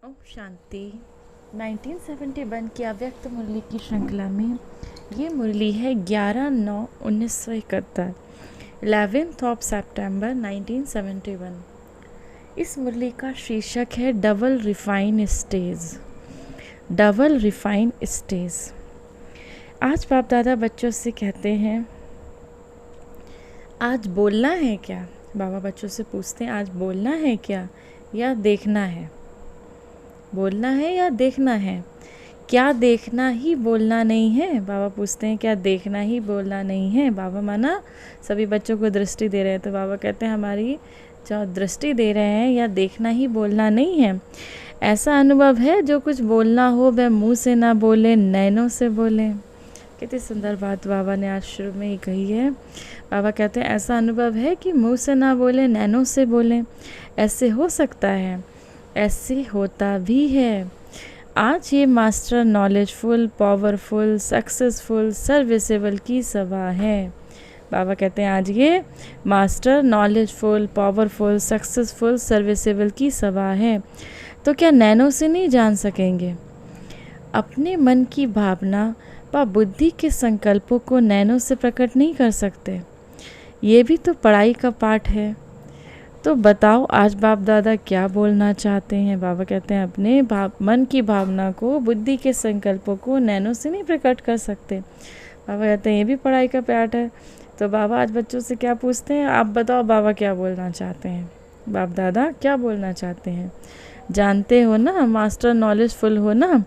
ओम शांति। 1971 की अव्यक्त मुरली की श्रृंखला में ये मुरली है 11/9/1971, 11th ऑफ सितंबर 1971। इस मुरली का शीर्षक है double refine stage. Double refine stage. आज बाप दादा बच्चों से कहते हैं, आज बोलना है क्या? बाबा बच्चों से पूछते हैं, आज बोलना है क्या या देखना है? बोलना है या देखना है? क्या देखना ही बोलना नहीं है? बाबा पूछते हैं, क्या देखना ही बोलना नहीं है? बाबा माना सभी बच्चों को दृष्टि दे रहे हैं, तो बाबा कहते हैं हमारी जो दृष्टि दे रहे हैं या देखना ही बोलना नहीं है। ऐसा अनुभव है जो कुछ बोलना हो वह मुंह से ना बोले, नैनों से बोले। कितनी सुंदर बात बाबा ने आज शुरू में ही कही है। बाबा कहते हैं ऐसा अनुभव है कि मुंह से ना बोले, नैनों से बोले। ऐसे हो सकता है, ऐसे होता भी है। आज ये master knowledgeful, powerful, successful, serviceable की सभा है। बाबा कहते हैं आज ये master knowledgeful, powerful, successful, serviceable की सभा है। तो क्या नैनों से नहीं जान सकेंगे? अपने मन की भावना व बुद्धि के संकल्पों को नैनों से प्रकट नहीं कर सकते। ये भी तो पढ़ाई का पाठ है। तो बताओ आज बाप दादा क्या बोलना चाहते हैं? बाबा कहते हैं अपने मन की भावना को, बुद्धि के संकल्पों को नैनों से नहीं प्रकट कर सकते। बाबा कहते हैं ये भी पढ़ाई का पाठ है। तो बाबा आज बच्चों से क्या पूछते हैं, आप बताओ बाबा क्या बोलना चाहते हैं? बाप दादा क्या बोलना चाहते हैं? जानते हो ना, मास्टर नॉलेजफुल हो ना,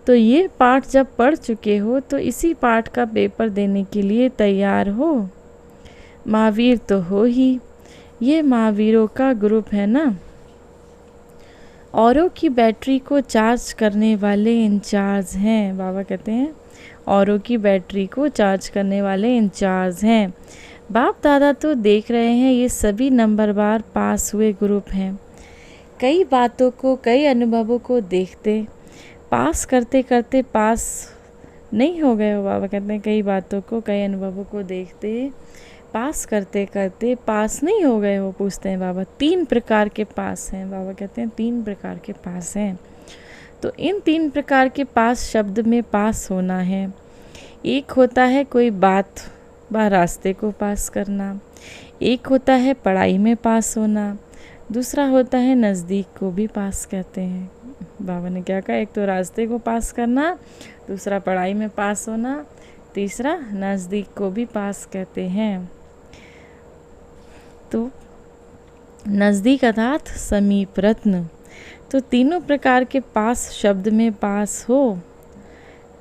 तो ये पाठ जब पढ़ चुके हो तो इसी पाठ का पेपर देने के लिए तैयार हो। महावीर तो हो ही, ये महावीरों का ग्रुप है ना। औरों की बैटरी को चार्ज करने वाले इंचार्ज हैं। बाबा कहते हैं औरों की बैटरी को चार्ज करने वाले इंचार्ज हैं। बाप दादा तो देख रहे हैं ये सभी नंबरवार पास हुए ग्रुप हैं। कई बातों को, कई अनुभवों को देखते पास करते करते पास नहीं हो गए हो। बाबा कहते हैं कई बातों को, कई अनुभवों को देखते पास करते करते पास नहीं हो गए हो? पूछते हैं बाबा। 3 प्रकार के पास हैं। बाबा कहते हैं 3 प्रकार के पास हैं। तो इन 3 प्रकार के पास शब्द में पास होना है। एक होता है कोई बात व रास्ते को पास करना, एक होता है पढ़ाई में पास होना, दूसरा होता है नज़दीक को भी पास कहते हैं। बाबा ने क्या कहा, एक तो रास्ते को पास करना, दूसरा पढ़ाई में पास होना, तीसरा नज़दीक को भी पास कहते हैं। तो नज़दीक अर्थात समीप रत्न। तो तीनों प्रकार के पास शब्द में पास हो।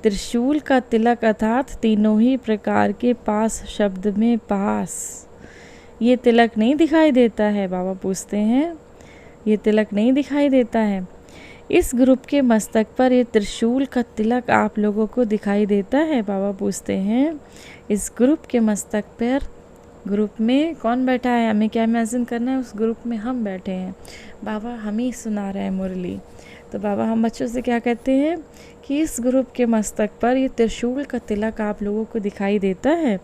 त्रिशूल का तिलक अर्थात तीनों ही प्रकार के पास शब्द में पास। ये तिलक नहीं दिखाई देता है? बाबा पूछते हैं ये तिलक नहीं दिखाई देता है? इस ग्रुप के मस्तक पर ये त्रिशूल का तिलक आप लोगों को दिखाई देता है? बाबा पूछते हैं इस ग्रुप के मस्तक पर, ग्रुप में कौन बैठा है? हमें क्या इमेजिन करना है? उस ग्रुप में हम बैठे हैं। बाबा हम ही सुना रहे हैं मुरली। तो बाबा हम बच्चों से क्या कहते हैं कि इस ग्रुप के मस्तक पर ये त्रिशूल का तिलक आप लोगों को दिखाई देता है।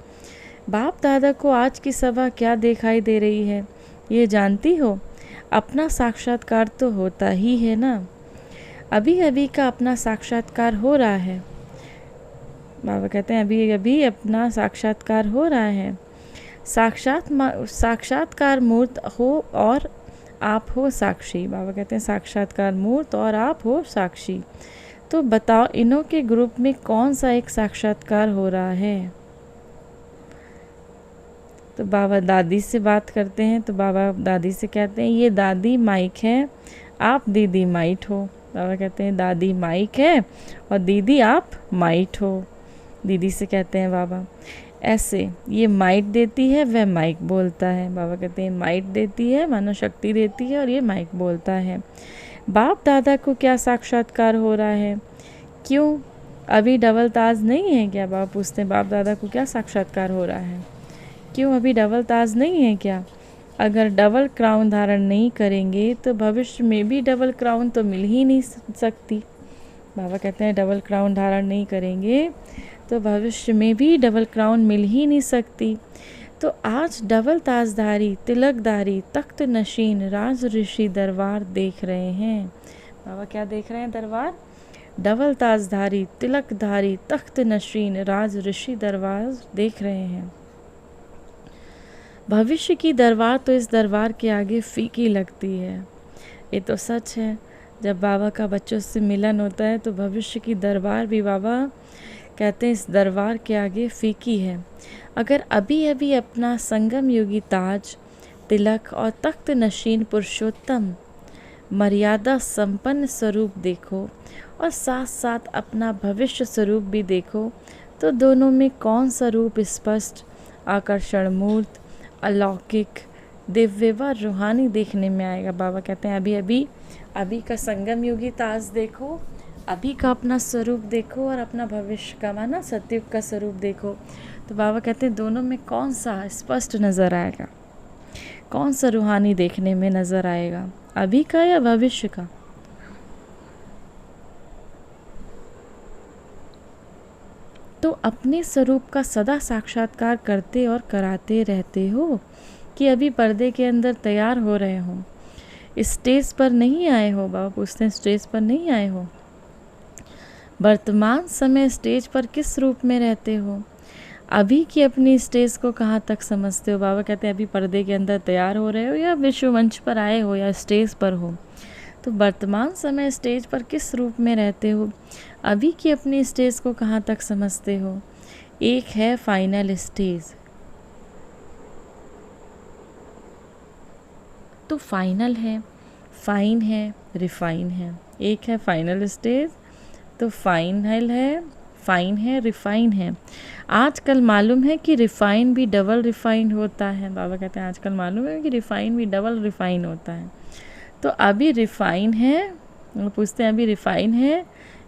बाप दादा को आज की सभा क्या दिखाई दे रही है ये जानती हो? अपना साक्षात्कार तो होता ही है ना। अभी अभी का अपना साक्षात्कार हो रहा है। बाबा कहते हैं अभी अभी अपना साक्षात्कार हो रहा है। साक्षात्कार मूर्त हो और आप हो साक्षी। बाबा कहते हैं साक्षात्कार मूर्त और आप हो साक्षी। तो बताओ इन्हों के ग्रुप में कौन सा एक साक्षात्कार हो रहा है? तो बाबा दादी से बात करते हैं। तो बाबा दादी से कहते हैं ये दादी माइक है, आप दीदी माइट हो। बाबा कहते हैं दादी माइक है और दीदी आप माइट हो। दीदी से कहते हैं बाबा ऐसे, ये माइट देती है, वह माइक बोलता है। बाबा कहते हैं माइट देती है, मानो शक्ति देती है, और ये माइक बोलता है। बाप दादा को क्या साक्षात्कार हो रहा है? क्यों अभी डबल ताज नहीं है क्या? बाबा पूछते हैं बाप दादा को क्या साक्षात्कार हो रहा है? क्यों अभी डबल ताज नहीं है क्या? अगर डबल क्राउन धारण नहीं करेंगे तो भविष्य में भी डबल क्राउन तो मिल ही नहीं सकती। बाबा कहते हैं डबल क्राउन धारण नहीं करेंगे तो भविष्य में भी डबल क्राउन मिल ही नहीं सकती। तो आज डबल ताजधारी, तिलकधारी, तख्त नशीन राज ऋषि दरबार देख रहे हैं। बाबा क्या देख रहे हैं? दरबार डबल ताजधारी, तिलकधारी, तख्त नशीन, राज ऋषि दरबार देख रहे हैं। भविष्य की दरबार तो इस दरबार के आगे फीकी लगती है। ये तो सच है। जब बाबा का बच्चों से मिलन होता है तो भविष्य की दरबार भी बाबा कहते हैं इस दरबार के आगे फीकी है। अगर अभी अभी अपना संगम योगी ताज, तिलक और तख्त नशीन पुरुषोत्तम मर्यादा संपन्न स्वरूप देखो और साथ साथ अपना भविष्य स्वरूप भी देखो, तो दोनों में कौन सा रूप स्पष्ट, आकर्षण मूर्त, अलौकिक, दिव्य व रूहानी देखने में आएगा। बाबा कहते हैं अभी का संगम योगी ताज देखो, अभी का अपना स्वरूप देखो और अपना भविष्य का माना सतयुग का स्वरूप देखो। तो बाबा कहते हैं दोनों में कौन सा स्पष्ट नज़र आएगा, कौन सा रूहानी देखने में नज़र आएगा, अभी का या भविष्य का? तो अपने स्वरूप का सदा साक्षात्कार करते और कराते रहते हो कि अभी पर्दे के अंदर तैयार हो रहे हो, स्टेज पर नहीं आए हो? बाबा पूछते हैं स्टेज पर नहीं आए हो? वर्तमान समय स्टेज पर किस रूप में रहते हो? अभी की अपनी स्टेज को कहाँ तक समझते हो? बाबा कहते हैं अभी पर्दे के अंदर तैयार हो रहे हो या विश्व मंच पर आए हो या स्टेज पर हो? तो वर्तमान समय स्टेज पर किस रूप में रहते हो? अभी की अपनी स्टेज को कहाँ तक समझते हो? एक है फाइनल स्टेज। तो फाइनल है, फाइन है, रिफाइन है। एक है फाइनल स्टेज, तो फाइनल है, फाइन है, रिफाइन है। आजकल मालूम है कि रिफाइन भी डबल रिफाइन होता है। बाबा कहते हैं आजकल मालूम है कि रिफाइन भी डबल रिफाइन होता है। तो अभी रिफाइन है, वो पूछते हैं अभी रिफाइन है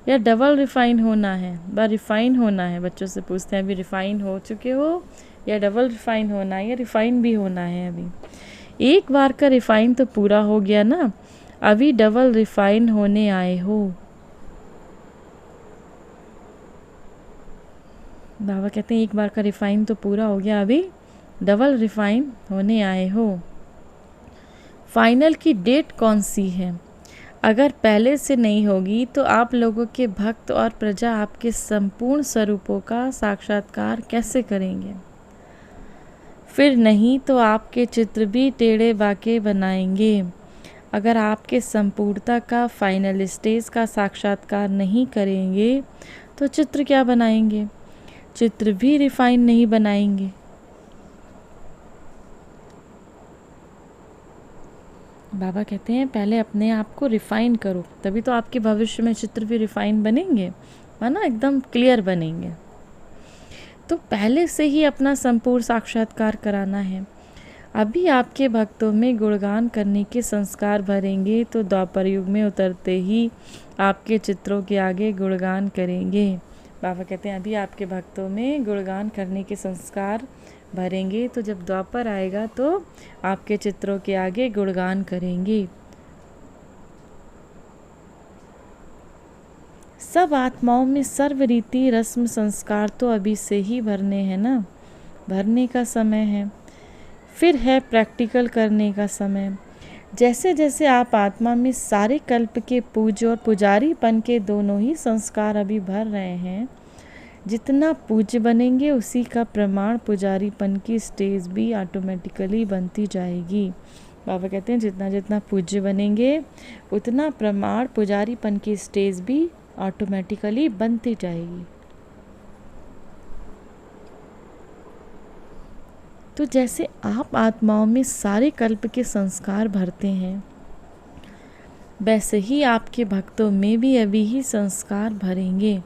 या डबल रिफाइन होना है? रिफाइन होना है। बच्चों से पूछते हैं अभी रिफाइन हो चुके हो या डबल रिफाइन होना है या रिफाइन भी होना है? अभी एक बार का रिफाइन तो पूरा हो गया ना, अभी डबल रिफाइन होने आए हो। बाबा कहते हैं एक बार का रिफाइन तो पूरा हो गया, अभी डबल रिफाइन होने आए हो। फाइनल की डेट कौन सी है? अगर पहले से नहीं होगी तो आप लोगों के भक्त और प्रजा आपके संपूर्ण स्वरूपों का साक्षात्कार कैसे करेंगे? फिर नहीं तो आपके चित्र भी टेढ़े बाके बनाएंगे। अगर आपके संपूर्णता का फाइनल स्टेज का साक्षात्कार नहीं करेंगे तो चित्र क्या बनाएंगे? चित्र भी रिफाइन नहीं बनाएंगे। बाबा कहते हैं पहले अपने आप को रिफाइन करो, तभी तो आपके भविष्य में चित्र भी रिफाइन बनेंगे, है ना, एकदम क्लियर बनेंगे। तो पहले से ही अपना संपूर्ण साक्षात्कार कराना है। अभी आपके भक्तों में गुणगान करने के संस्कार भरेंगे तो द्वापर युग में उतरते ही आपके चित्रों के आगे गुणगान करेंगे। बाबा कहते हैं अभी आपके भक्तों में गुणगान करने के संस्कार भरेंगे तो जब द्वापर आएगा तो आपके चित्रों के आगे गुणगान करेंगे। सब आत्माओं में सर्व रीति रस्म संस्कार तो अभी से ही भरने हैं ना, भरने का समय है। फिर है प्रैक्टिकल करने का समय। जैसे जैसे आप आत्मा में सारे कल्प के पूज्य और पुजारीपन के दोनों ही संस्कार अभी भर रहे हैं, जितना पूज्य बनेंगे उसी का प्रमाण पुजारीपन की स्टेज भी ऑटोमेटिकली बनती जाएगी। बाबा कहते हैं जितना जितना पूज्य बनेंगे उतना प्रमाण पुजारीपन की स्टेज भी ऑटोमेटिकली बनती जाएगी। तो जैसे आप आत्माओं में सारे कल्प के संस्कार भरते हैं, वैसे ही आपके भक्तों में भी अभी ही संस्कार भरेंगे।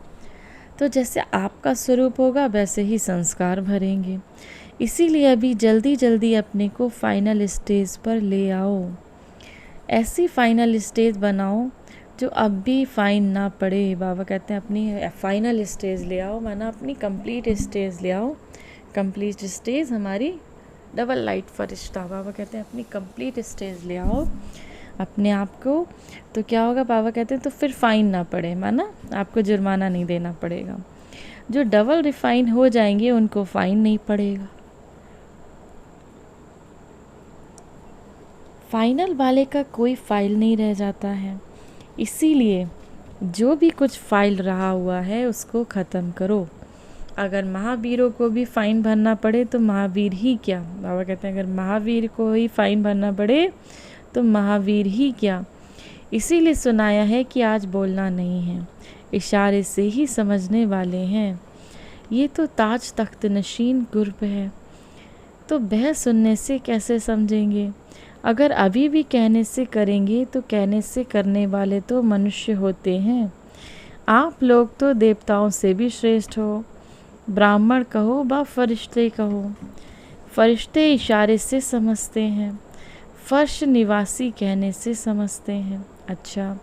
तो जैसे आपका स्वरूप होगा वैसे ही संस्कार भरेंगे। इसीलिए अभी जल्दी जल्दी अपने को फाइनल स्टेज पर ले आओ। ऐसी फाइनल स्टेज बनाओ जो अब भी फाइन ना पड़े। बाबा कहते हैं अपनी फाइनल स्टेज ले आओ, माना अपनी कंप्लीट स्टेज ले आओ। कंप्लीट स्टेज हमारी डबल लाइट फरिश्ता। बाबा कहते हैं अपनी कंप्लीट स्टेज ले आओ अपने आप को, तो क्या होगा? बाबा कहते हैं तो फिर फ़ाइन ना पड़े, माना आपको जुर्माना नहीं देना पड़ेगा। जो डबल रिफाइन हो जाएंगे उनको फ़ाइन नहीं पड़ेगा। फाइनल वाले का कोई फाइल नहीं रह जाता है। इसीलिए जो भी कुछ फाइल रहा हुआ है उसको ख़त्म करो। अगर महावीरों को भी फ़ाइन भरना पड़े तो महावीर ही क्या, बाबा कहते हैं अगर महावीर को ही फ़ाइन भरना पड़े तो महावीर ही क्या। इसीलिए सुनाया है कि आज बोलना नहीं है, इशारे से ही समझने वाले हैं। ये तो ताज तख्त नशीन गुरब है, तो बहस सुनने से कैसे समझेंगे। अगर अभी भी कहने से करेंगे तो कहने से करने वाले तो मनुष्य होते हैं। आप लोग तो देवताओं से भी श्रेष्ठ हो, ब्राह्मण कहो व फरिश्ते कहो। फरिश्ते इशारे से समझते हैं, फर्श निवासी कहने से समझते हैं। अच्छा,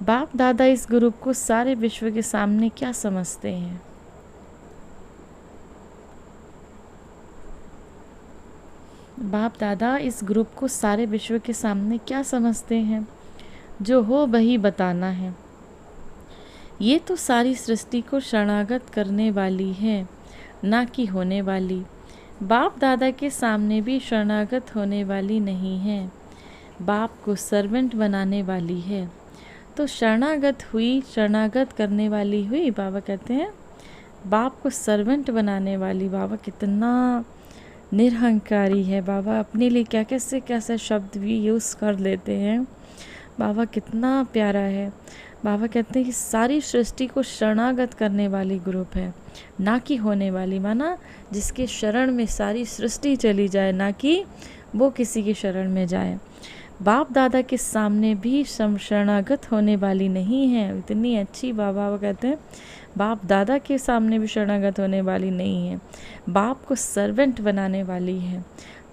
बाप दादा इस ग्रुप को सारे विश्व के सामने क्या समझते हैं? बाप दादा इस ग्रुप को सारे विश्व के सामने क्या समझते हैं? जो हो वही बताना है। ये तो सारी सृष्टि को शरणागत करने वाली है, ना कि होने वाली। बाप दादा के सामने भी शरणागत होने वाली नहीं है, बाप को सर्वेंट बनाने वाली है। तो शरणागत हुई, शरणागत करने वाली हुई। बाबा कहते हैं बाप को सर्वेंट बनाने वाली। बाबा कितना निरहंकारी है। बाबा अपने लिए क्या कैसे शब्द भी यूज़ कर लेते हैं। बाबा कितना प्यारा है। बाबा कहते हैं कि सारी सृष्टि को शरणागत करने वाली ग्रुप है, ना कि होने वाली। माना जिसके शरण में सारी सृष्टि चली जाए, ना कि वो किसी की शरण में जाए। बाप दादा के सामने भी शरणागत होने वाली नहीं है। इतनी अच्छी बाबा कहते हैं बाप दादा के सामने भी शरणागत होने वाली नहीं है, बाप को सर्वेंट बनाने वाली है।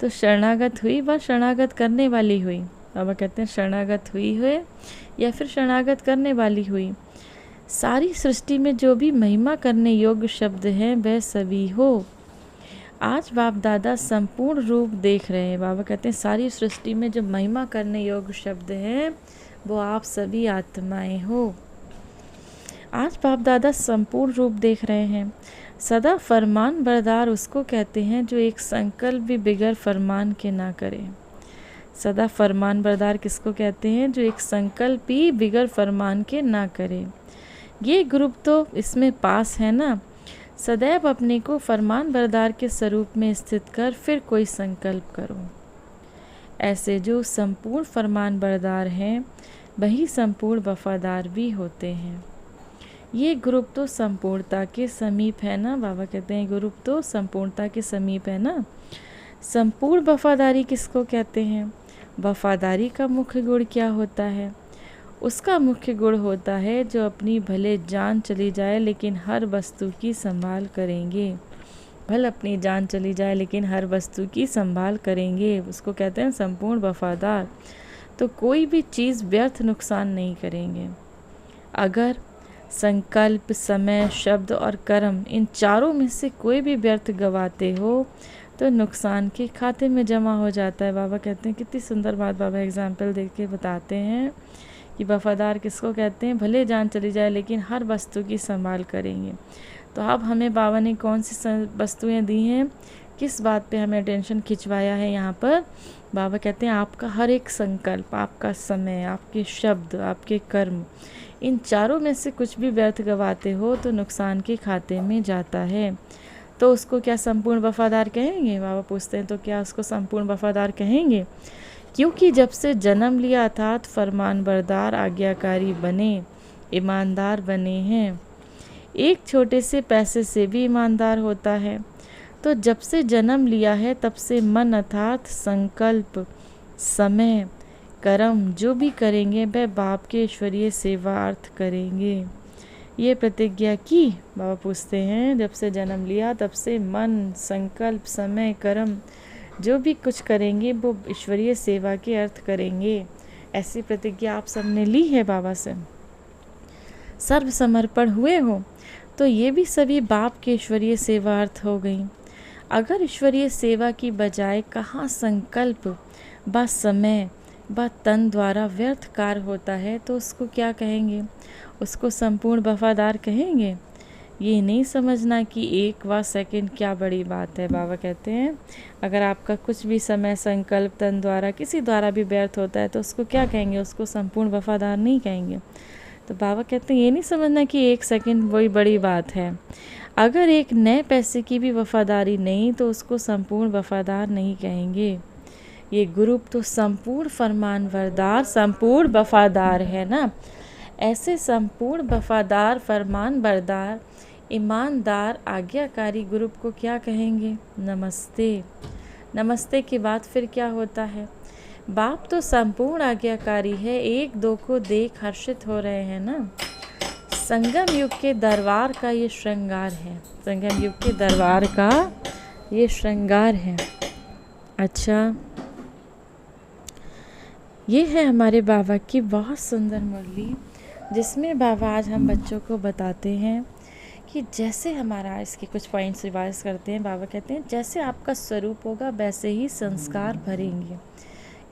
तो शरणागत हुई व शरणागत करने वाली हुई। बाबा कहते हैं शरणागत हुई हुए या फिर शरणागत करने वाली हुई। सारी सृष्टि में जो भी महिमा करने योग्य शब्द हैं वह सभी हो। आज बाप दादा संपूर्ण रूप देख रहे हैं। बाबा कहते हैं सारी सृष्टि में जो महिमा करने योग्य शब्द हैं वो आप सभी आत्माएं हो। आज बाप दादा संपूर्ण रूप देख रहे हैं। सदा फरमान बरदार उसको कहते हैं जो एक संकल्प भी बिगैर फरमान के ना करे। सदा फरमान बरदार किसको कहते हैं? जो एक संकल्प भी बिगैर फरमान के ना करे। ये ग्रुप तो इसमें पास है ना। सदैव अपने को फरमान बरदार के स्वरूप में स्थित कर फिर कोई संकल्प करो। ऐसे जो संपूर्ण फरमान बरदार हैं वही संपूर्ण वफादार भी होते हैं। ये ग्रुप तो संपूर्णता के समीप है ना। बाबा कहते हैं ग्रुप तो संपूर्णता के समीप है ना। संपूर्ण वफादारी किसको कहते हैं? वफादारी का मुख्य गुण क्या होता है? उसका मुख्य गुण होता है जो अपनी भले जान चली जाए लेकिन हर वस्तु की संभाल करेंगे। भले अपनी जान चली जाए लेकिन हर वस्तु की संभाल करेंगे, उसको कहते हैं संपूर्ण वफादार। तो कोई भी चीज़ व्यर्थ नुकसान नहीं करेंगे। अगर संकल्प, समय, शब्द और कर्म इन चारों में से कोई भी व्यर्थ गवाते हो तो नुकसान के खाते में जमा हो जाता है। बाबा कहते हैं कितनी सुंदर बात बाबा एग्जाम्पल दे के बताते हैं कि वफादार किसको कहते हैं? भले जान चली जाए लेकिन हर वस्तु की संभाल करेंगे। तो अब हमें बाबा ने कौन सी वस्तुएं दी हैं, किस बात पे हमें अटेंशन खिंचवाया है यहाँ पर? बाबा कहते हैं आपका हर एक संकल्प, आपका समय, आपके शब्द, आपके कर्म, इन चारों में से कुछ भी व्यर्थ गवाते हो तो नुकसान के खाते में जाता है। तो उसको क्या संपूर्ण वफादार कहेंगे? बाबा पूछते हैं तो क्या उसको संपूर्ण वफादार कहेंगे? क्योंकि जब से जन्म लिया अर्थात फरमान बरदार, आज्ञाकारी बने, ईमानदार बने हैं। एक छोटे से पैसे से भी ईमानदार होता है। तो जब से जन्म लिया है तब से मन अर्थात संकल्प, समय, कर्म जो भी करेंगे वह बाप के ईश्वरीय सेवार्थ करेंगे। ये प्रतिज्ञा की। बाबा पूछते हैं जब से जन्म लिया तब से मन, संकल्प, समय, कर्म जो भी कुछ करेंगे वो ईश्वरीय सेवा के अर्थ करेंगे। ऐसी प्रतिज्ञा आप सबने ली है बाबा से, सर्व समर्पण हुए हो, तो ये भी सभी बाप के ईश्वरीय सेवा अर्थ हो गई। अगर ईश्वरीय सेवा की बजाय कहाँ संकल्प व समय व तन द्वारा व्यर्थ कार्य होता है तो उसको क्या कहेंगे? उसको संपूर्ण वफादार कहेंगे? ये नहीं समझना कि एक व सेकंड क्या बड़ी बात है। बाबा कहते हैं अगर आपका कुछ भी समय संकल्प तन द्वारा किसी द्वारा भी व्यर्थ होता है तो उसको क्या कहेंगे, उसको संपूर्ण वफादार नहीं कहेंगे। तो बाबा कहते हैं ये नहीं समझना कि एक सेकंड वही बड़ी बात है। अगर एक नए पैसे की भी वफादारी नहीं तो उसको संपूर्ण वफादार नहीं कहेंगे। ये ग्रुप तो संपूर्ण फरमानबरदार संपूर्ण वफादार है ना। ऐसे संपूर्ण वफादार फरमानबरदार ईमानदार आज्ञाकारी ग्रुप को क्या कहेंगे? नमस्ते। नमस्ते के बाद फिर क्या होता है? बाप तो संपूर्ण आज्ञाकारी है, एक दो को देख हर्षित हो रहे हैं ना। संगम युग के दरबार का ये श्रृंगार है, संगम युग के दरबार का ये श्रृंगार है। अच्छा, ये है हमारे बाबा की बहुत सुंदर मुरली, जिसमें बाबा आज हम बच्चों को बताते हैं कि जैसे हमारा, इसके कुछ पॉइंट्स रिवाइज करते हैं। बाबा कहते हैं जैसे आपका स्वरूप होगा वैसे ही संस्कार भरेंगे।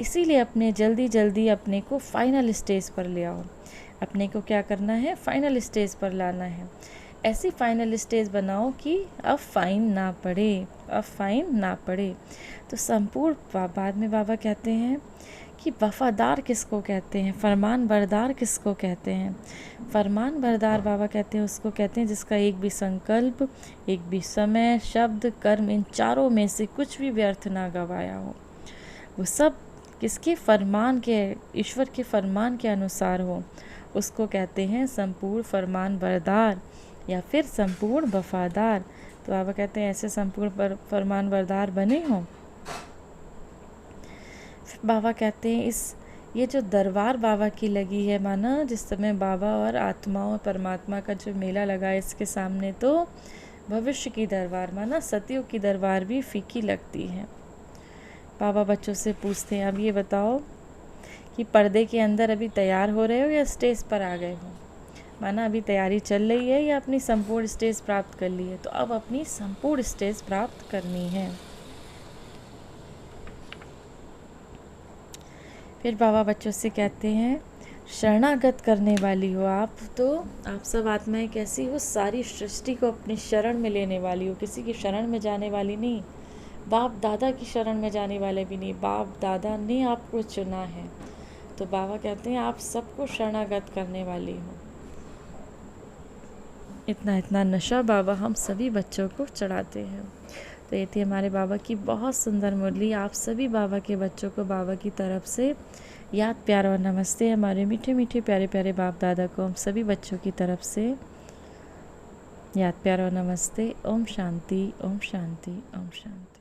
इसीलिए अपने जल्दी जल्दी अपने को फाइनल स्टेज पर ले आओ। अपने को क्या करना है? फाइनल स्टेज पर लाना है। ऐसी फाइनल स्टेज बनाओ कि अब फाइन ना पड़े, अब फाइन ना पड़े। तो संपूर्ण बाद में बाबा कहते हैं कि वफ़ादार किसको कहते हैं, फरमान बरदार किसको कहते हैं? फरमान बरदार बाबा कहते हैं उसको कहते हैं जिसका एक भी संकल्प, एक भी समय, शब्द, कर्म, इन चारों में से कुछ भी व्यर्थ ना गवाया हो। वो सब किसके फरमान के, ईश्वर के फरमान के अनुसार हो, उसको कहते हैं संपूर्ण फरमान बरदार या फिर संपूर्ण वफ़ादार। तो बाबा कहते हैं ऐसे संपूर्ण फरमान बरदार बने हों। बाबा कहते हैं ये जो दरबार बाबा की लगी है, माना जिस समय बाबा और आत्मा और परमात्मा का जो मेला लगा है इसके सामने, तो भविष्य की दरबार, माना सतयुग की दरबार भी फीकी लगती है। बाबा बच्चों से पूछते हैं अब ये बताओ कि पर्दे के अंदर अभी तैयार हो रहे हो या स्टेज पर आ गए हो? माना अभी तैयारी चल रही है या अपनी संपूर्ण स्टेज प्राप्त कर ली है? तो अब अपनी संपूर्ण स्टेज प्राप्त करनी है। फिर बाबा बच्चों से कहते हैं शरणागत करने वाली हो आप, तो आप सब आत्माएं कैसी हो? सारी सृष्टि को अपनी शरण में लेने वाली हो, किसी की शरण में जाने वाली नहीं, बाप दादा की शरण में जाने वाले भी नहीं, बाप दादा ने आपको चुना है। तो बाबा कहते हैं आप सबको शरणागत करने वाली हो। इतना इतना नशा बाबा हम सभी बच्चों को चढ़ाते हैं। तो ये थी हमारे बाबा की बहुत सुंदर मुरली। आप सभी बाबा के बच्चों को बाबा की तरफ से याद, प्यार और नमस्ते। हमारे मीठे मीठे प्यारे प्यारे बाप दादा को हम सभी बच्चों की तरफ से याद, प्यार और नमस्ते। ओम शांति, ओम शांति, ओम शांति।